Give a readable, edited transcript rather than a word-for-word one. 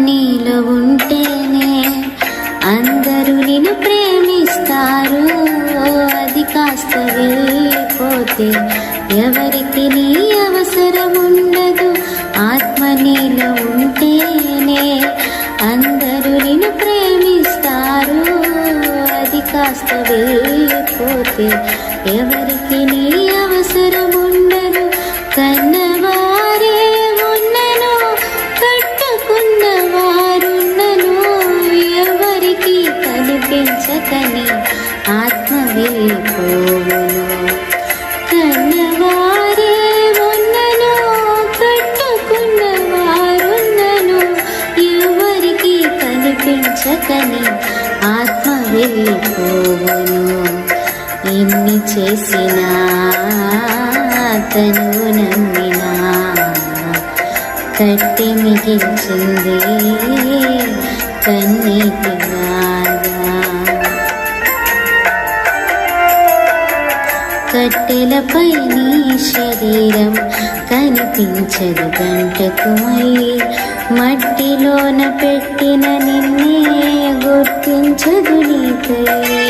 నీలో ఉంటేనే అందరూ నిన్ను ప్రేమిస్తారు. అది కాస్త వెళ్ళిపోతే ఎవరికి నీ అవసరం ఉండదు. ఆత్మ నీలో ఉంటేనే అందరూ నిన్ను ప్రేమిస్తారు. అది కాస్త వెళ్ళిపోతే ఎవరికి నీ అవసరం ఉండదు. కన్నవారే ఉన్నను కట్టుకున్న వారున్నను ఎవరికి కనిపించకని ఆత్మ వెళ్ళిపోవును. కన్నవారే ఉన్నను కట్టుకున్న వారున్నను ఎవరికి కనిపించకని ఆత్మ వెళ్ళిపోవును. ఎన్ని చేసినా తను నమ్మినా కట్టి మిగిల్చింది కన్నీటి గాథ. కట్టెలపై నీ శరీరం కనిపించదు గంటకు మళ్ళీ. మట్టిలోన పెట్టిన నిన్నే గుర్తించదు నీ తల్లి.